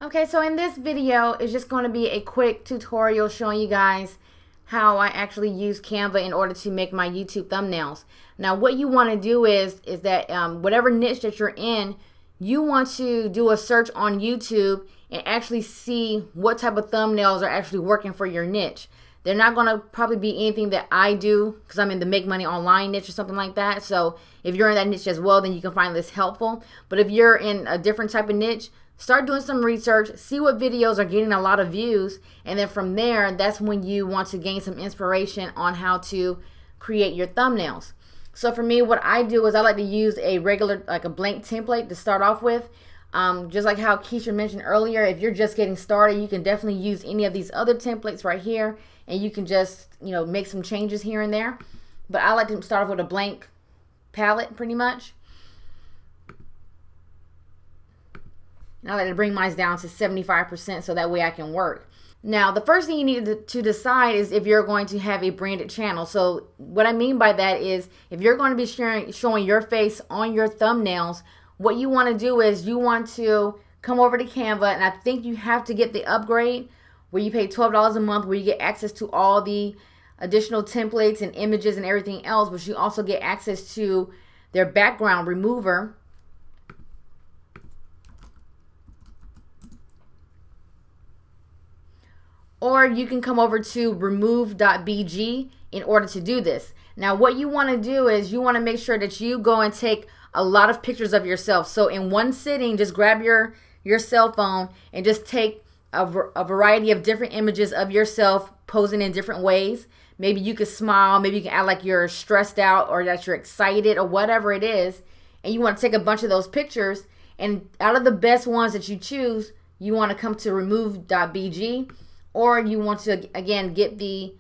Okay, so in this video, it's just going to be a quick tutorial showing you guys how I actually use Canva in order to make my YouTube thumbnails. Now, what you want to do is that whatever niche that you're in, you want to do a search on YouTube and actually see what type of thumbnails are actually working for your niche. They're not going to probably be anything that I do because I'm in the make money online niche or something like that. So if you're in that niche as well, then you can find this helpful. But if you're in a different type of niche, start doing some research, see what videos are getting a lot of views, and then from there, that's when you want to gain some inspiration on how to create your thumbnails. So for me, what I do is I like to use a regular, like a blank template to start off with. Just like how Keisha mentioned earlier, if you're just getting started, you can definitely use any of these other templates right here, and you can just, make some changes here and there. But I like to start off with a blank palette pretty much. And I like to bring mine down to 75% so that way I can work. Now, the first thing you need to decide is if you're going to have a branded channel. So what I mean by that is if you're going to be showing your face on your thumbnails, what you want to do is you want to come over to Canva, and I think you have to get the upgrade where you pay $12 a month, where you get access to all the additional templates and images and everything else, but you also get access to their background remover. Or you can come over to remove.bg in order to do this. Now, what you want to do is you want to make sure that you go and take a lot of pictures of yourself. So in one sitting, just grab your cell phone and just take a variety of different images of yourself posing in different ways. Maybe you could smile, maybe you can act like you're stressed out or that you're excited or whatever it is. And you want to take a bunch of those pictures, and out of the best ones that you choose, you want to come to remove.bg. Or you want to, again, get the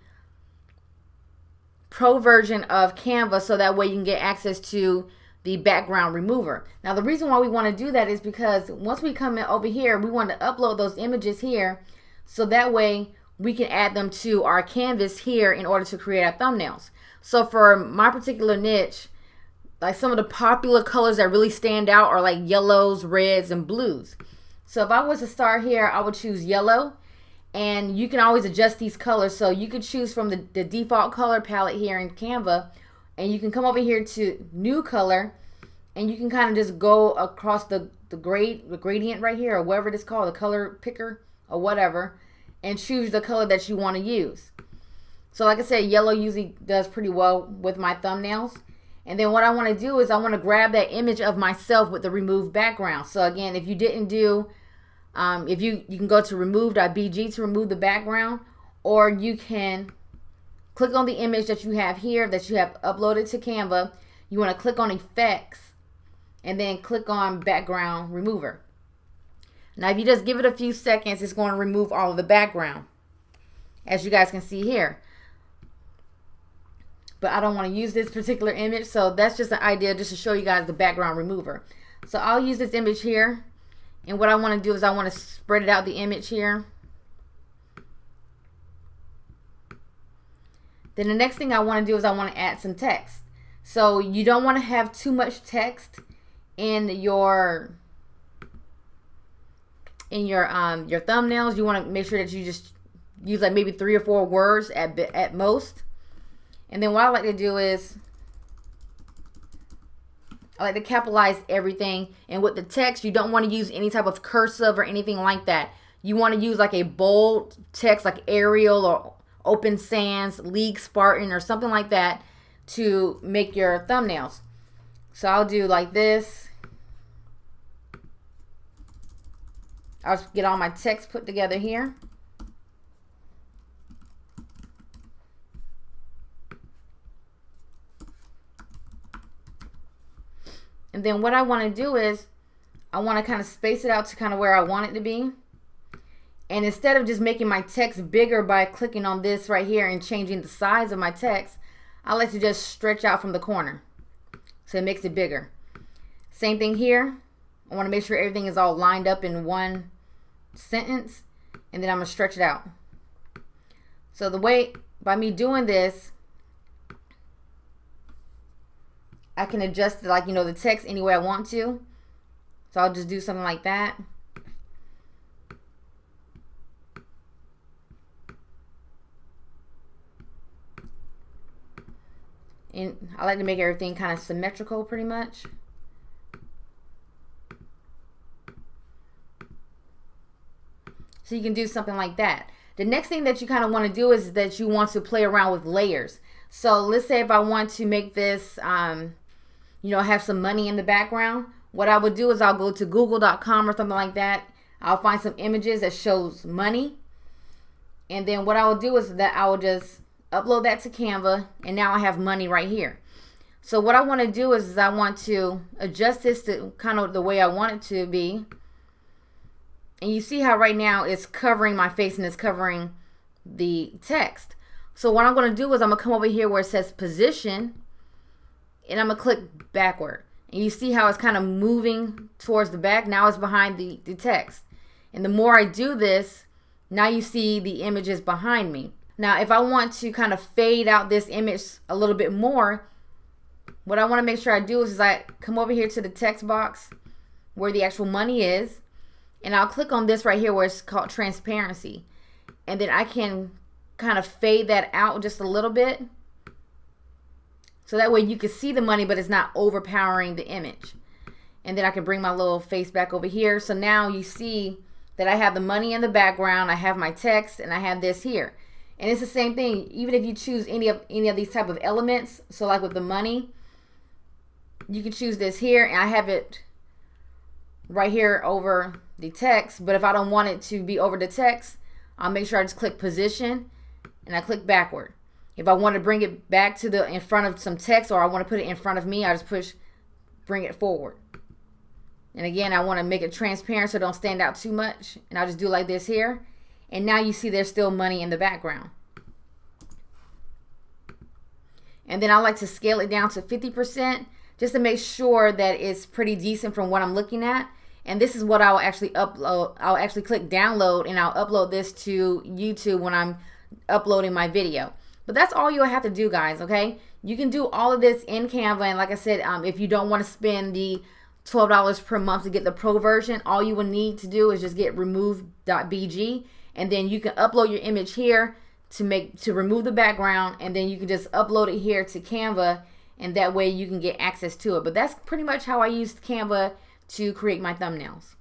pro version of Canva so that way you can get access to the background remover. Now, the reason why we want to do that is because once we come in over here, we want to upload those images here so that way we can add them to our canvas here in order to create our thumbnails. So for my particular niche, like some of the popular colors that really stand out are like yellows, reds, and blues. So if I was to start here, I would choose yellow. And you can always adjust these colors. So you could choose from the default color palette here in Canva. And you can come over here to new color. And you can kind of just go across the gradient right here, or whatever it is called, the color picker or whatever. And choose the color that you want to use. So like I said, yellow usually does pretty well with my thumbnails. And then what I want to do is I want to grab that image of myself with the removed background. So again, if you didn't do... if you can go to remove.bg to remove the background, or you can click on the image that you have here that you have uploaded to Canva. You want to click on effects and then click on background remover. Now, if you just give it a few seconds, it's going to remove all of the background, as you guys can see here. But I don't want to use this particular image, so that's just an idea just to show you guys the background remover. So I'll use this image here. And what I want to do is I want to spread it out the image here. Then the next thing I want to do is I want to add some text. So you don't want to have too much text in your thumbnails. You want to make sure that you just use like maybe 3 or 4 words at most. And then what I like to do is I like to capitalize everything. And with the text, you don't want to use any type of cursive or anything like that. You want to use like a bold text like Arial or Open Sans, League Spartan, or something like that to make your thumbnails. So I'll do like this. I'll get all my text put together here. And then what I want to do is I want to kind of space it out to kind of where I want it to be. And instead of just making my text bigger by clicking on this right here and changing the size of my text, I like to just stretch out from the corner. So it makes it bigger. Same thing here. I want to make sure everything is all lined up in one sentence. And then I'm going to stretch it out. So the way, by me doing this, I can adjust like, the text any way I want to. So I'll just do something like that. I like to make everything kind of symmetrical pretty much. So you can do something like that. The next thing that you kind of want to do is that you want to play around with layers. So let's say if I want to make this, you know, have some money in the background, what I would do is I'll go to google.com or something like that. I'll find some images that shows money. And then what I will do is that I will just upload that to Canva, and now I have money right here. So what I want to do is I want to adjust this to kind of the way I want it to be. And you see how right now it's covering my face and it's covering the text. So what I'm going to do is I'm going to come over here where it says position, and I'm going to click backward. And you see how it's kind of moving towards the back. Now it's behind the text. And the more I do this, now you see the images behind me. Now if I want to kind of fade out this image a little bit more, what I want to make sure I do is I come over here to the text box where the actual money is, and I'll click on this right here where it's called transparency. And then I can kind of fade that out just a little bit. So that way you can see the money, but it's not overpowering the image. And then I can bring my little face back over here. So now you see that I have the money in the background, I have my text, and I have this here. And it's the same thing, even if you choose any of these type of elements. So like with the money, you can choose this here, and I have it right here over the text. But if I don't want it to be over the text, I'll make sure I just click position, and I click backward. If I want to bring it back to in front of some text, or I want to put it in front of me, I just bring it forward. And again, I want to make it transparent so it don't stand out too much. And I'll just do like this here. And now you see there's still money in the background. And then I like to scale it down to 50% just to make sure that it's pretty decent from what I'm looking at. And this is what I'll actually upload. I'll actually click download, and I'll upload this to YouTube when I'm uploading my video. But that's all you'll have to do, guys, okay? You can do all of this in Canva. And like I said, if you don't want to spend the $12 per month to get the pro version, all you will need to do is just get remove.bg, and then you can upload your image here to remove the background, and then you can just upload it here to Canva, and that way you can get access to it. But that's pretty much how I use Canva to create my thumbnails.